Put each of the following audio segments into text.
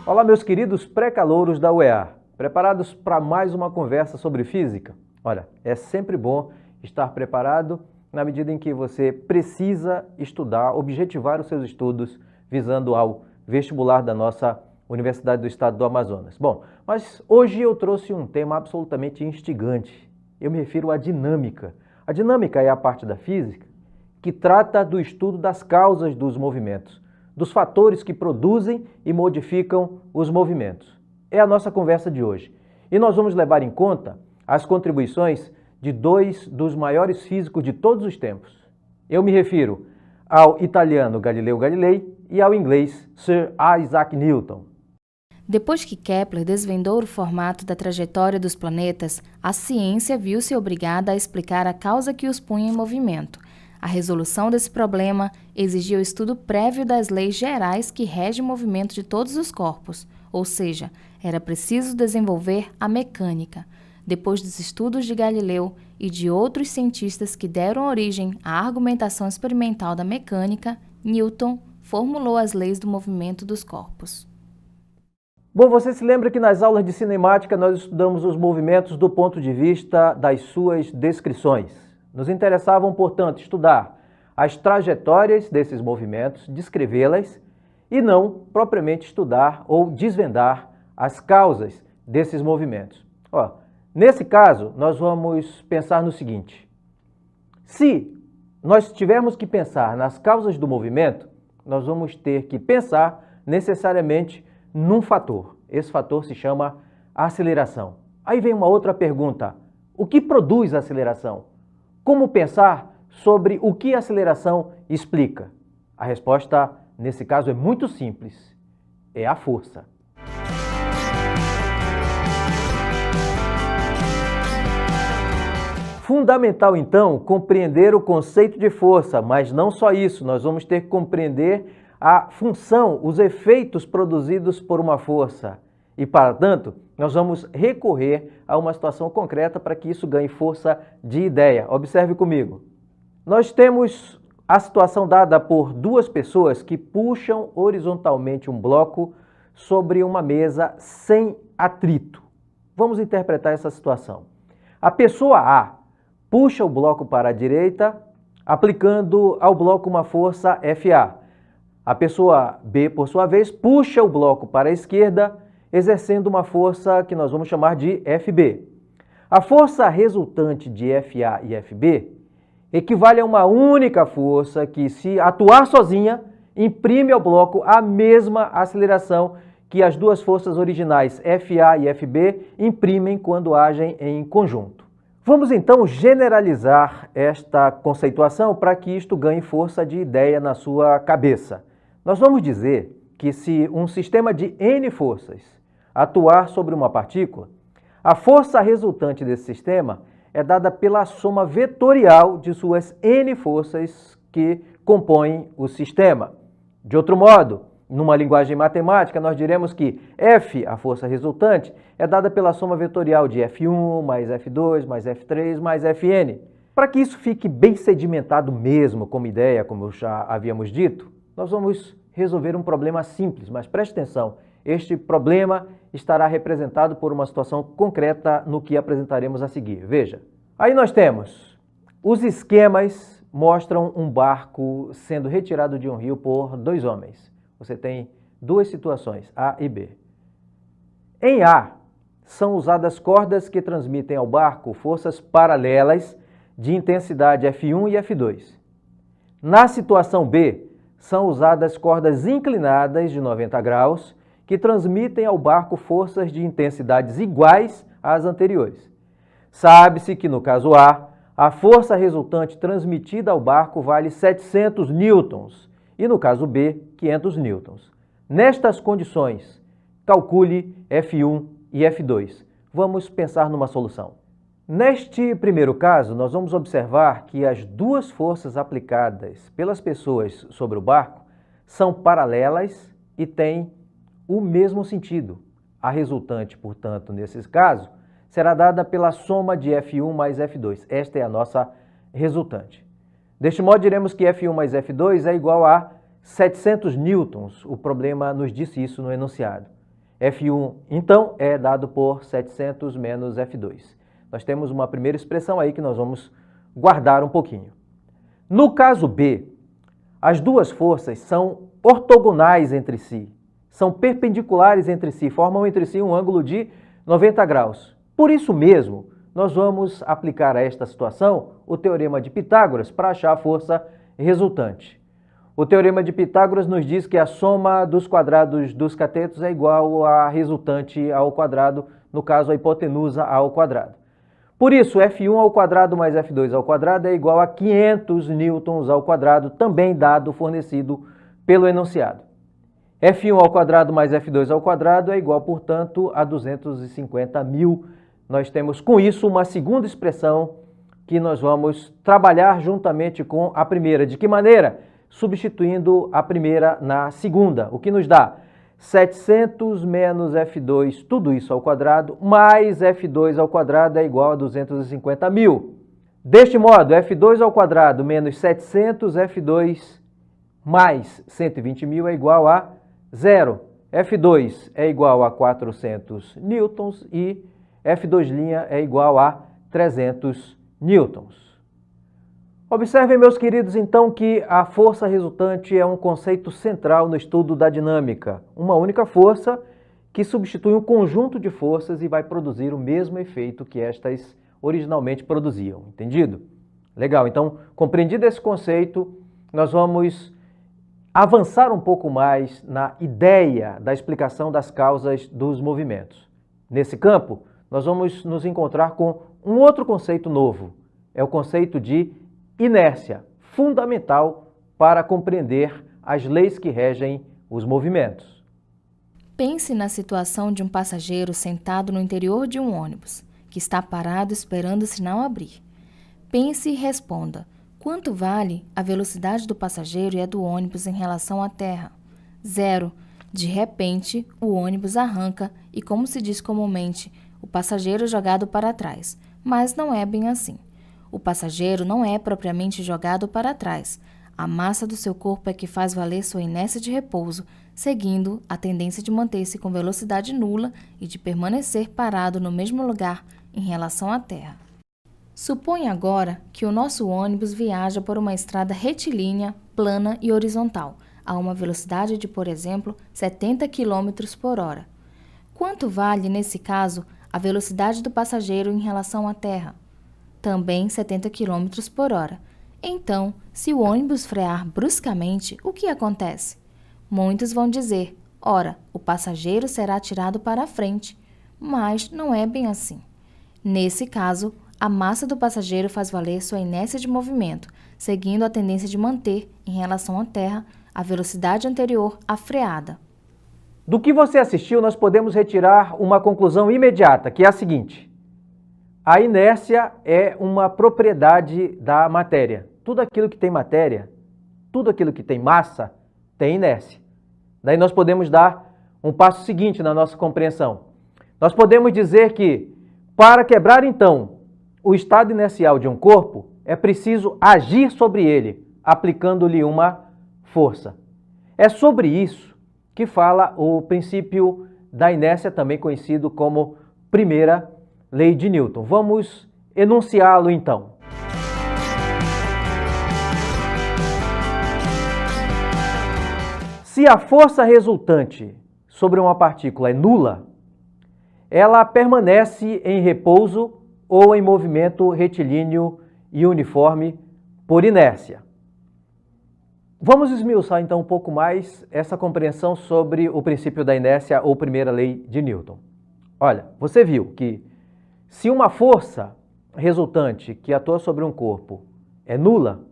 Olá, meus queridos pré-calouros da UEA. Preparados para mais uma conversa sobre física? Olha, é sempre bom estar preparado na medida em que você precisa estudar, objetivar os seus estudos visando ao vestibular da nossa Universidade do Estado do Amazonas. Bom, mas hoje eu trouxe um tema absolutamente instigante. Eu me refiro à dinâmica. A dinâmica é a parte da física que trata do estudo das causas dos movimentos, dos fatores que produzem e modificam os movimentos. É a nossa conversa de hoje. E nós vamos levar em conta as contribuições de dois dos maiores físicos de todos os tempos. Eu me refiro ao italiano Galileu Galilei e ao inglês Sir Isaac Newton. Depois que Kepler desvendou o formato da trajetória dos planetas, a ciência viu-se obrigada a explicar a causa que os punha em movimento. A resolução desse problema exigia o estudo prévio das leis gerais que regem o movimento de todos os corpos, ou seja, era preciso desenvolver a mecânica. Depois dos estudos de Galileu e de outros cientistas que deram origem à argumentação experimental da mecânica, Newton formulou as leis do movimento dos corpos. Bom, você se lembra que nas aulas de cinemática nós estudamos os movimentos do ponto de vista das suas descrições. Nos interessavam, portanto, estudar as trajetórias desses movimentos, descrevê-las e não propriamente estudar ou desvendar as causas desses movimentos. Nesse caso, nós vamos pensar no seguinte: se nós tivermos que pensar nas causas do movimento, nós vamos ter que pensar necessariamente num fator. Esse fator se chama aceleração. Aí vem uma outra pergunta: o que produz a aceleração? Como pensar sobre o que a aceleração explica? A resposta, nesse caso, é muito simples. É a força. Fundamental, então, compreender o conceito de força, mas não só isso, nós vamos ter que compreender a função, os efeitos produzidos por uma força. E, para tanto, nós vamos recorrer a uma situação concreta para que isso ganhe força de ideia. Observe comigo. Nós temos a situação dada por duas pessoas que puxam horizontalmente um bloco sobre uma mesa sem atrito. Vamos interpretar essa situação. A pessoa A puxa o bloco para a direita, aplicando ao bloco uma força FA. A pessoa B, por sua vez, puxa o bloco para a esquerda, exercendo uma força que nós vamos chamar de FB. A força resultante de FA e FB equivale a uma única força que, se atuar sozinha, imprime ao bloco a mesma aceleração que as duas forças originais, FA e FB, imprimem quando agem em conjunto. Vamos então generalizar esta conceituação para que isto ganhe força de ideia na sua cabeça. Nós vamos dizer que se um sistema de N forças atuar sobre uma partícula, a força resultante desse sistema é dada pela soma vetorial de suas N forças que compõem o sistema. De outro modo, numa linguagem matemática, nós diremos que F, a força resultante, é dada pela soma vetorial de F1 mais F2 mais F3 mais Fn. Para que isso fique bem sedimentado mesmo como ideia, como já havíamos dito, nós vamos resolver um problema simples, mas preste atenção, este problema estará representado por uma situação concreta no que apresentaremos a seguir. Veja, aí nós temos, os esquemas mostram um barco sendo retirado de um rio por dois homens. Você tem duas situações, A e B. Em A, são usadas cordas que transmitem ao barco forças paralelas de intensidade F1 e F2. Na situação B, são usadas cordas inclinadas de 90 graus que transmitem ao barco forças de intensidades iguais às anteriores. Sabe-se que, no caso A força resultante transmitida ao barco vale 700 newtons e, no caso B, 500 newtons. Nestas condições, calcule F1 e F2. Vamos pensar numa solução. Neste primeiro caso, nós vamos observar que as duas forças aplicadas pelas pessoas sobre o barco são paralelas e têm o mesmo sentido. A resultante, portanto, nesse caso, será dada pela soma de F1 mais F2. Esta é a nossa resultante. Deste modo, diremos que F1 mais F2 é igual a 700 newtons. O problema nos disse isso no enunciado. F1, então, é dado por 700 menos F2. Nós temos uma primeira expressão aí que nós vamos guardar um pouquinho. No caso B, as duas forças são ortogonais entre si, são perpendiculares entre si, formam entre si um ângulo de 90 graus. Por isso mesmo, nós vamos aplicar a esta situação o Teorema de Pitágoras para achar a força resultante. O Teorema de Pitágoras nos diz que a soma dos quadrados dos catetos é igual a resultante ao quadrado, no caso a hipotenusa ao quadrado. Por isso, F1 ao quadrado mais F2 ao quadrado é igual a 500 newtons ao quadrado, também dado fornecido pelo enunciado. F1 ao quadrado mais F2 ao quadrado é igual, portanto, a 250 mil. Nós temos com isso uma segunda expressão que nós vamos trabalhar juntamente com a primeira. De que maneira? Substituindo a primeira na segunda, o que nos dá 700 menos F2, tudo isso ao quadrado, mais F2 ao quadrado é igual a 250 mil. Deste modo, F2 ao quadrado menos 700 F2 mais 120 mil é igual a zero. F2 é igual a 400 newtons e F2' é igual a 300 newtons. Observem, meus queridos, então, que a força resultante é um conceito central no estudo da dinâmica. Uma única força que substitui um conjunto de forças e vai produzir o mesmo efeito que estas originalmente produziam. Entendido? Legal. Então, compreendido esse conceito, nós vamos avançar um pouco mais na ideia da explicação das causas dos movimentos. Nesse campo, nós vamos nos encontrar com um outro conceito novo. É o conceito de inércia, fundamental para compreender as leis que regem os movimentos. Pense na situação de um passageiro sentado no interior de um ônibus, que está parado esperando o sinal abrir. Pense e responda: quanto vale a velocidade do passageiro e a do ônibus em relação à Terra? 0. De repente, o ônibus arranca e, como se diz comumente, o passageiro é jogado para trás, mas não é bem assim. O passageiro não é propriamente jogado para trás. A massa do seu corpo é que faz valer sua inércia de repouso, seguindo a tendência de manter-se com velocidade nula e de permanecer parado no mesmo lugar em relação à Terra. Suponha agora que o nosso ônibus viaja por uma estrada retilínea, plana e horizontal, a uma velocidade de, por exemplo, 70 km por hora. Quanto vale, nesse caso, a velocidade do passageiro em relação à Terra? Também 70 km por hora. Então, se o ônibus frear bruscamente, o que acontece? Muitos vão dizer: ora, o passageiro será tirado para a frente, mas não é bem assim. Nesse caso, a massa do passageiro faz valer sua inércia de movimento, seguindo a tendência de manter, em relação à Terra, a velocidade anterior à freada. Do que você assistiu, nós podemos retirar uma conclusão imediata, que é a seguinte: a inércia é uma propriedade da matéria. Tudo aquilo que tem matéria, tudo aquilo que tem massa, tem inércia. Daí nós podemos dar um passo seguinte na nossa compreensão. Nós podemos dizer que, para quebrar então o estado inercial de um corpo, é preciso agir sobre ele, aplicando-lhe uma força. É sobre isso que fala o princípio da inércia, também conhecido como primeira lei de Newton. Vamos enunciá-lo então. Se a força resultante sobre uma partícula é nula, ela permanece em repouso ou em movimento retilíneo e uniforme por inércia. Vamos esmiuçar então um pouco mais essa compreensão sobre o princípio da inércia ou primeira lei de Newton. Olha, você viu que se uma força resultante que atua sobre um corpo é nula,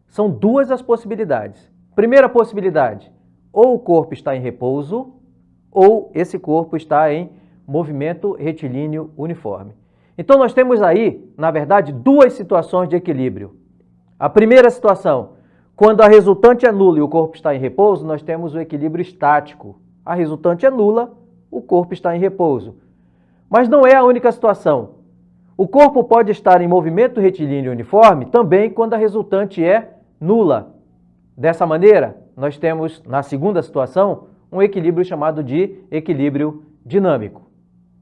são duas as possibilidades. Primeira possibilidade: ou o corpo está em repouso, ou esse corpo está em movimento retilíneo uniforme. Então nós temos aí, na verdade, duas situações de equilíbrio. A primeira situação, quando a resultante é nula e o corpo está em repouso, nós temos o equilíbrio estático. A resultante é nula, o corpo está em repouso. Mas não é a única situação. O corpo pode estar em movimento retilíneo uniforme também quando a resultante é nula. Dessa maneira, nós temos, na segunda situação, um equilíbrio chamado de equilíbrio dinâmico.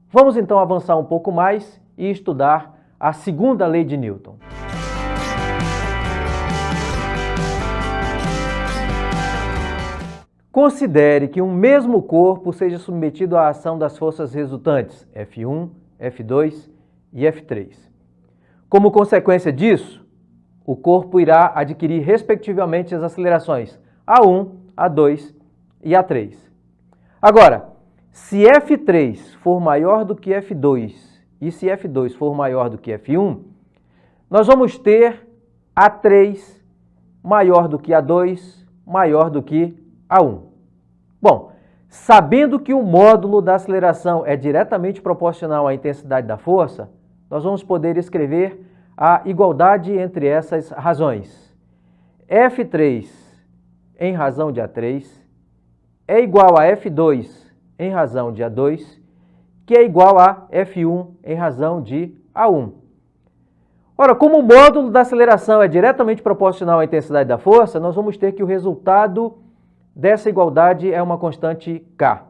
Vamos então avançar um pouco mais e estudar a segunda lei de Newton. Considere que um mesmo corpo seja submetido à ação das forças resultantes, F1, F2 e F3. Como consequência disso, o corpo irá adquirir respectivamente as acelerações A1, A2 e A3. Agora, se F3 for maior do que F2 e se F2 for maior do que F1, nós vamos ter A3 maior do que A2, maior do que A1. Bom, sabendo que o módulo da aceleração é diretamente proporcional à intensidade da força, nós vamos poder escrever a igualdade entre essas razões. F3 em razão de A3 é igual a F2 em razão de A2, que é igual a F1 em razão de A1. Ora, como o módulo da aceleração é diretamente proporcional à intensidade da força, nós vamos ter que o resultado dessa igualdade é uma constante K.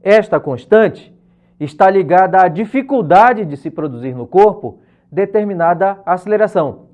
Esta constante está ligada à dificuldade de se produzir no corpo determinada aceleração.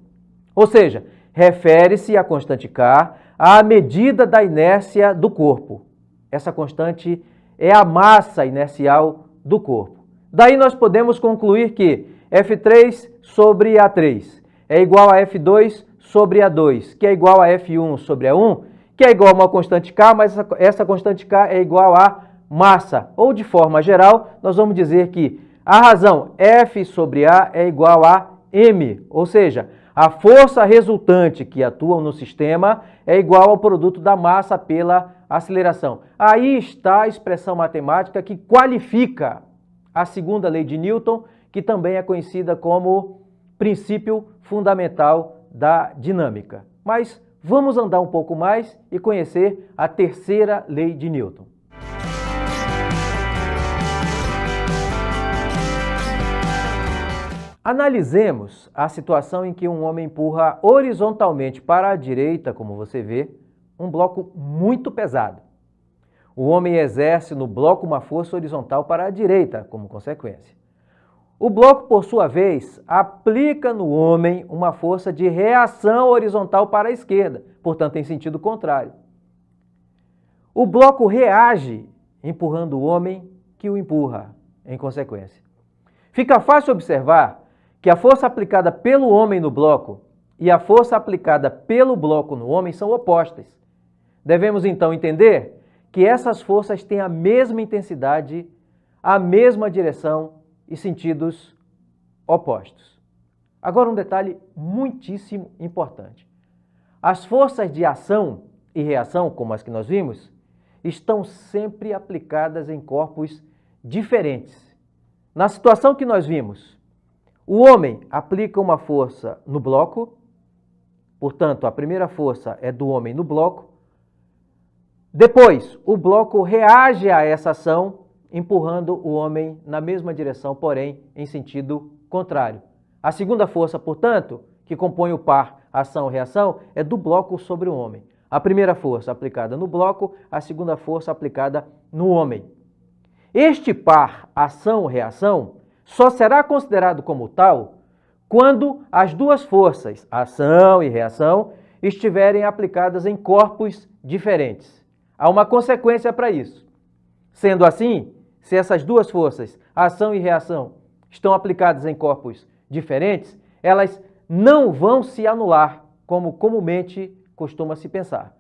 Ou seja, refere-se a constante K à medida da inércia do corpo. Essa constante é a massa inercial do corpo. Daí nós podemos concluir que F3 sobre A3 é igual a F2 sobre A2, que é igual a F1 sobre A1, que é igual a uma constante K, mas essa constante K é igual a massa. Ou, de forma geral, nós vamos dizer que a razão F sobre A é igual a M, ou seja, a força resultante que atua no sistema é igual ao produto da massa pela aceleração. Aí está a expressão matemática que qualifica a segunda lei de Newton, que também é conhecida como princípio fundamental da dinâmica. Mas vamos andar um pouco mais e conhecer a terceira lei de Newton. Analisemos a situação em que um homem empurra horizontalmente para a direita, como você vê, um bloco muito pesado. O homem exerce no bloco uma força horizontal para a direita, como consequência. O bloco, por sua vez, aplica no homem uma força de reação horizontal para a esquerda, portanto, em sentido contrário. O bloco reage empurrando o homem que o empurra, em consequência. Fica fácil observar que a força aplicada pelo homem no bloco e a força aplicada pelo bloco no homem são opostas. Devemos, então, entender que essas forças têm a mesma intensidade, a mesma direção e sentidos opostos. Agora, um detalhe muitíssimo importante. As forças de ação e reação, como as que nós vimos, estão sempre aplicadas em corpos diferentes. Na situação que nós vimos, o homem aplica uma força no bloco, portanto, a primeira força é do homem no bloco. Depois, o bloco reage a essa ação, empurrando o homem na mesma direção, porém em sentido contrário. A segunda força, portanto, que compõe o par ação-reação, é do bloco sobre o homem. A primeira força aplicada no bloco, a segunda força aplicada no homem. Este par ação-reação só será considerado como tal quando as duas forças, ação e reação, estiverem aplicadas em corpos diferentes. Há uma consequência para isso. Sendo assim, se essas duas forças, ação e reação, estão aplicadas em corpos diferentes, elas não vão se anular, como comumente costuma-se pensar.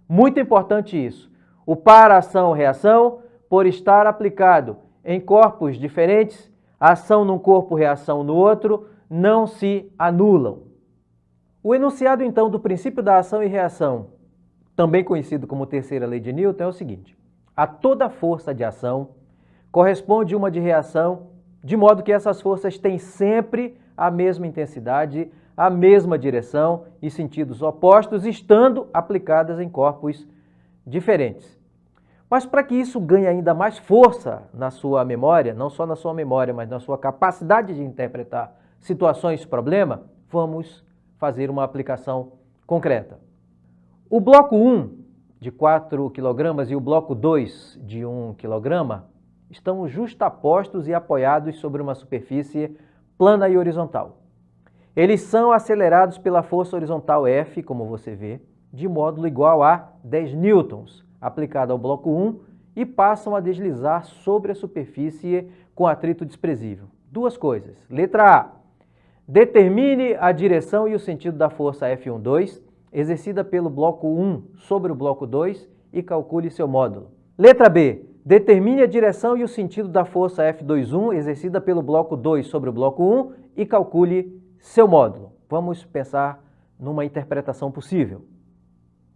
Muito importante isso. O par ação-reação, por estar aplicado em corpos diferentes, ação num corpo, reação no outro, não se anulam. O enunciado, então, do princípio da ação e reação, também conhecido como terceira lei de Newton, é o seguinte: a toda força de ação corresponde uma de reação, de modo que essas forças têm sempre a mesma intensidade, a mesma direção e sentidos opostos, estando aplicadas em corpos diferentes. Mas para que isso ganhe ainda mais força na sua memória, não só na sua memória, mas na sua capacidade de interpretar situações problema, vamos fazer uma aplicação concreta. O bloco 1 de 4 kg e o bloco 2 de 1 kg estão justapostos e apoiados sobre uma superfície plana e horizontal. Eles são acelerados pela força horizontal F, como você vê, de módulo igual a 10 newtons, aplicado ao bloco 1, e passam a deslizar sobre a superfície com atrito desprezível. Duas coisas. Letra A. Determine a direção e o sentido da força F12, exercida pelo bloco 1 sobre o bloco 2, e calcule seu módulo. Letra B. Determine a direção e o sentido da força F21, exercida pelo bloco 2 sobre o bloco 1, e calcule seu módulo. Vamos pensar numa interpretação possível.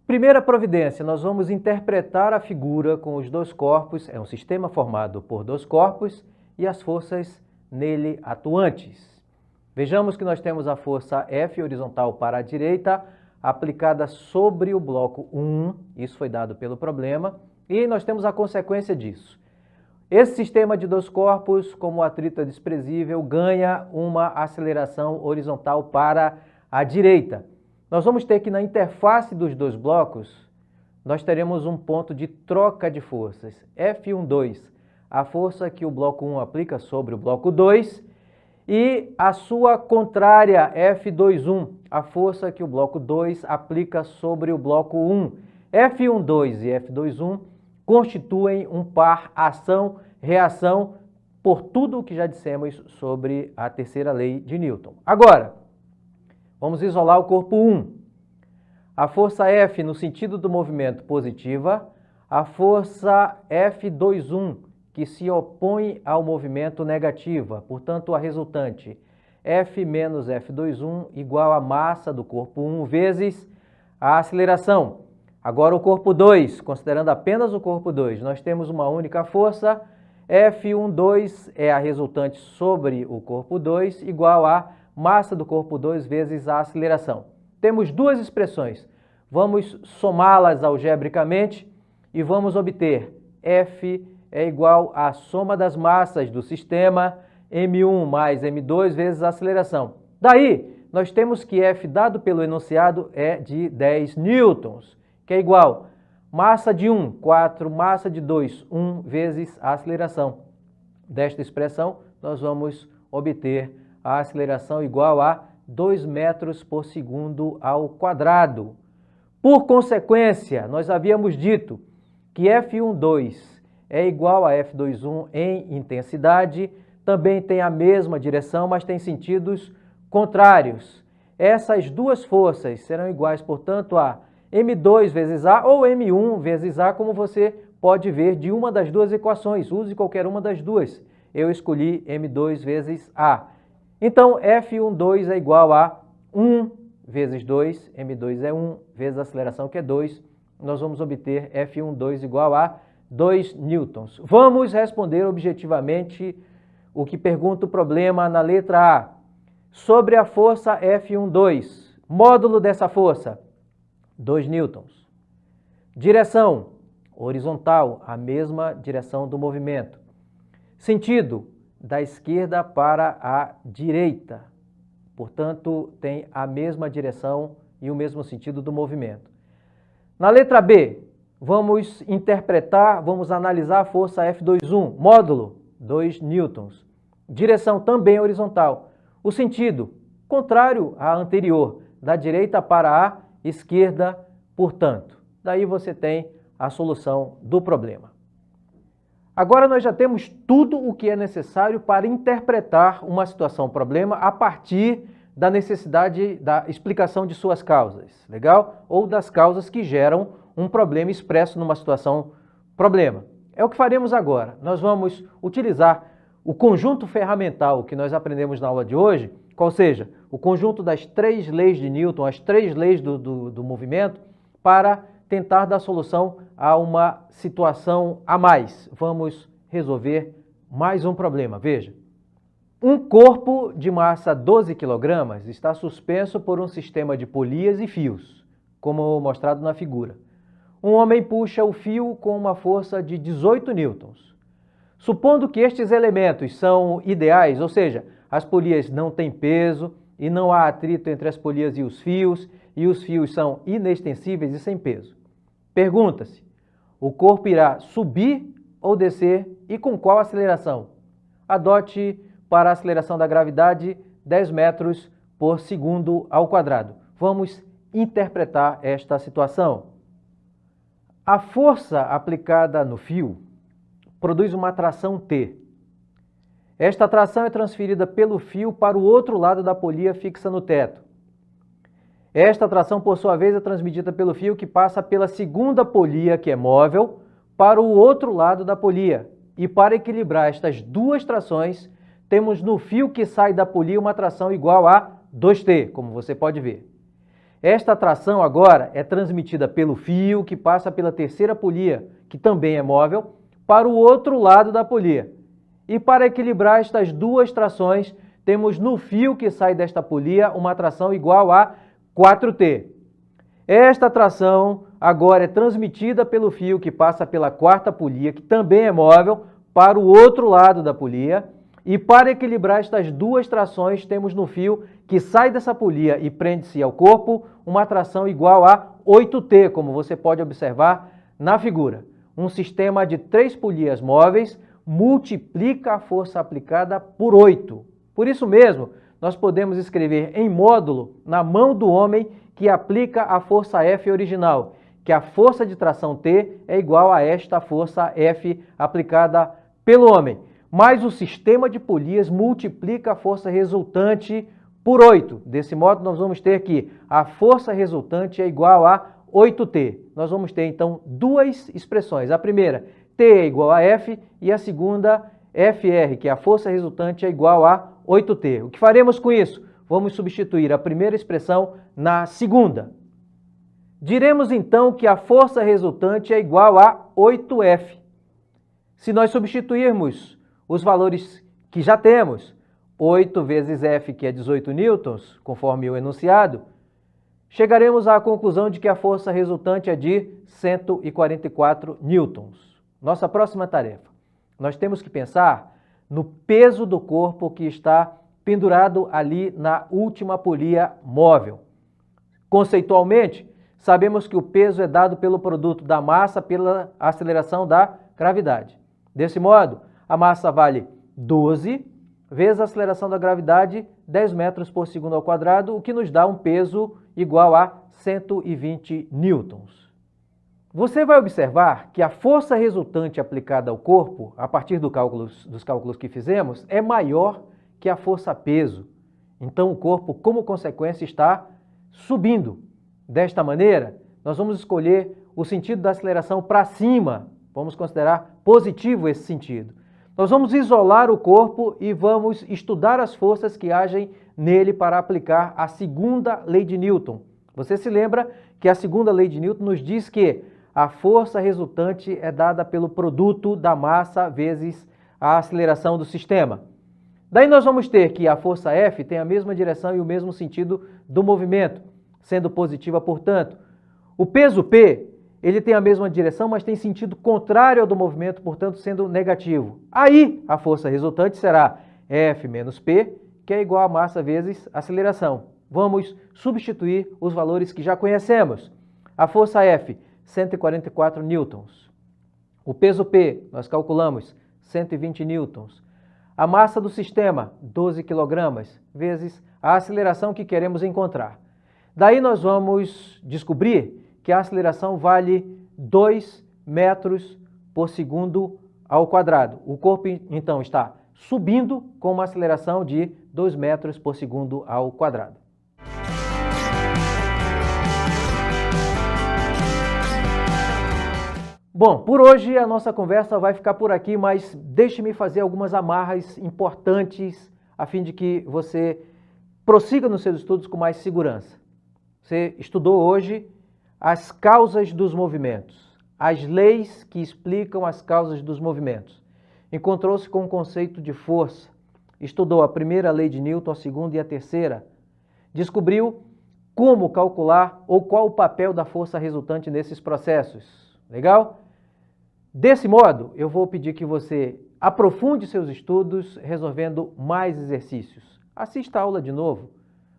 Primeira providência, nós vamos interpretar a figura com os dois corpos, é um sistema formado por dois corpos e as forças nele atuantes. Vejamos que nós temos a força F horizontal para a direita, aplicada sobre o bloco 1, isso foi dado pelo problema, e nós temos a consequência disso. Esse sistema de dois corpos, como o atrito é desprezível, ganha uma aceleração horizontal para a direita. Nós vamos ter que, na interface dos dois blocos, nós teremos um ponto de troca de forças. F12, a força que o bloco 1 aplica sobre o bloco 2, e a sua contrária, F21, a força que o bloco 2 aplica sobre o bloco 1. F12 e F21 constituem um par ação-reação por tudo o que já dissemos sobre a terceira lei de Newton. Agora, vamos isolar o corpo 1. A força F no sentido do movimento positiva, a força F21, que se opõe ao movimento negativa, portanto, a resultante F menos F21 igual a massa do corpo 1 vezes a aceleração. Agora o corpo 2, considerando apenas o corpo 2, nós temos uma única força, F12 é a resultante sobre o corpo 2 igual a massa do corpo 2 vezes a aceleração. Temos duas expressões, vamos somá-las algebricamente e vamos obter F é igual à soma das massas do sistema, M1 mais M2 vezes a aceleração. Daí, nós temos que F dado pelo enunciado é de 10 newtons, que é igual massa de 1, 4, massa de 2, 1 vezes a aceleração. Desta expressão, nós vamos obter a aceleração igual a 2 metros por segundo ao quadrado. Por consequência, nós havíamos dito que F12 é igual a F21 em intensidade, também tem a mesma direção, mas tem sentidos contrários. Essas duas forças serão iguais, portanto, a M2 vezes A ou M1 vezes A, como você pode ver de uma das duas equações. Use qualquer uma das duas. Eu escolhi M2 vezes A. Então, F12 é igual a 1 vezes 2, M2 é 1, vezes a aceleração, que é 2. Nós vamos obter F12 igual a 2 newtons. Vamos responder objetivamente o que pergunta o problema na letra A. Sobre a força F12, módulo dessa força, 2 newtons. Direção, horizontal, a mesma direção do movimento. Sentido, da esquerda para a direita. Portanto, tem a mesma direção e o mesmo sentido do movimento. Na letra B, vamos interpretar, vamos analisar a força F21, módulo, 2 newtons. Direção também horizontal. O sentido, contrário à anterior, da direita para a esquerda, portanto. Daí você tem a solução do problema. Agora nós já temos tudo o que é necessário para interpretar uma situação-problema a partir da necessidade da explicação de suas causas, legal? Ou das causas que geram um problema expresso numa situação-problema. É o que faremos agora. Nós vamos utilizar o conjunto ferramental que nós aprendemos na aula de hoje, qual seja, o conjunto das 3 leis de Newton, as 3 leis do movimento, para tentar dar solução a uma situação a mais. Vamos resolver mais um problema. Veja, um corpo de massa 12 kg está suspenso por um sistema de polias e fios, como mostrado na figura. Um homem puxa o fio com uma força de 18 newtons. Supondo que estes elementos são ideais, ou seja, as polias não têm peso e não há atrito entre as polias e os fios são inextensíveis e sem peso. Pergunta-se, o corpo irá subir ou descer e com qual aceleração? Adote para a aceleração da gravidade 10 metros por segundo ao quadrado. Vamos interpretar esta situação. A força aplicada no fio produz uma atração T. Esta atração é transferida pelo fio para o outro lado da polia fixa no teto. Esta atração, por sua vez, é transmitida pelo fio que passa pela segunda polia, que é móvel, para o outro lado da polia. E para equilibrar estas duas trações, temos no fio que sai da polia uma tração igual a 2T, como você pode ver. Esta tração agora é transmitida pelo fio que passa pela terceira polia, que também é móvel, para o outro lado da polia. E para equilibrar estas duas trações, temos no fio que sai desta polia uma tração igual a 4T. Esta tração agora é transmitida pelo fio que passa pela quarta polia, que também é móvel, para o outro lado da polia. E para equilibrar estas duas trações, temos no fio que sai dessa polia e prende-se ao corpo uma tração igual a 8T, como você pode observar na figura. Um sistema de 3 polias móveis multiplica a força aplicada por 8. Por isso mesmo, nós podemos escrever em módulo, na mão do homem, que aplica a força F original, que a força de tração T é igual a esta força F aplicada pelo homem. Mas o sistema de polias multiplica a força resultante por 8. Desse modo, nós vamos ter que a força resultante é igual a 8T. Nós vamos ter, então, duas expressões. A primeira, T é igual a F, e a segunda, FR, que é a força resultante, é igual a 8T. O que faremos com isso? Vamos substituir a primeira expressão na segunda. Diremos, então, que a força resultante é igual a 8F. Se nós substituirmos os valores que já temos, 8 vezes F, que é 18 newtons, conforme o enunciado, chegaremos à conclusão de que a força resultante é de 144 newtons. Nossa próxima tarefa. Nós temos que pensar no peso do corpo que está pendurado ali na última polia móvel. Conceitualmente, sabemos que o peso é dado pelo produto da massa pela aceleração da gravidade. Desse modo, a massa vale 12 vezes a aceleração da gravidade, 10 metros por segundo ao quadrado, o que nos dá um peso igual a 120 newtons. Você vai observar que a força resultante aplicada ao corpo, a partir dos cálculos que fizemos, é maior que a força-peso. Então, o corpo, como consequência, está subindo. Desta maneira, nós vamos escolher o sentido da aceleração para cima. Vamos considerar positivo esse sentido. Nós vamos isolar o corpo e vamos estudar as forças que agem nele para aplicar a segunda lei de Newton. Você se lembra que a segunda lei de Newton nos diz que a força resultante é dada pelo produto da massa vezes a aceleração do sistema. Daí nós vamos ter que a força F tem a mesma direção e o mesmo sentido do movimento, sendo positiva, portanto. O peso P, ele tem a mesma direção, mas tem sentido contrário ao do movimento, portanto, sendo negativo. Aí, a força resultante será F menos P, que é igual a massa vezes aceleração. Vamos substituir os valores que já conhecemos. A força F, 144 newtons. O peso P, nós calculamos 120 newtons. A massa do sistema, 12 kg, vezes a aceleração que queremos encontrar. Daí nós vamos descobrir que a aceleração vale 2 metros por segundo ao quadrado. O corpo, então, está subindo com uma aceleração de 2 metros por segundo ao quadrado. Bom, por hoje a nossa conversa vai ficar por aqui, mas deixe-me fazer algumas amarras importantes a fim de que você prossiga nos seus estudos com mais segurança. Você estudou hoje as causas dos movimentos, as leis que explicam as causas dos movimentos. Encontrou-se com o conceito de força, estudou a primeira lei de Newton, a segunda e a terceira. Descobriu como calcular ou qual o papel da força resultante nesses processos. Legal? Desse modo, eu vou pedir que você aprofunde seus estudos resolvendo mais exercícios. Assista a aula de novo.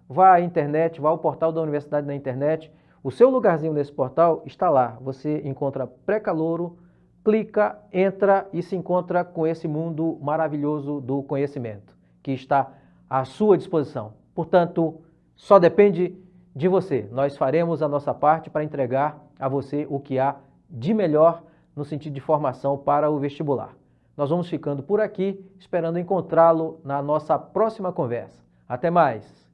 Vá à internet, vá ao portal da universidade na internet. O seu lugarzinho nesse portal está lá. Você encontra pré-calouro, clica, entra e se encontra com esse mundo maravilhoso do conhecimento, que está à sua disposição. Portanto, só depende de você. Nós faremos a nossa parte para entregar a você o que há de melhor no sentido de formação para o vestibular. Nós vamos ficando por aqui, esperando encontrá-lo na nossa próxima conversa. Até mais!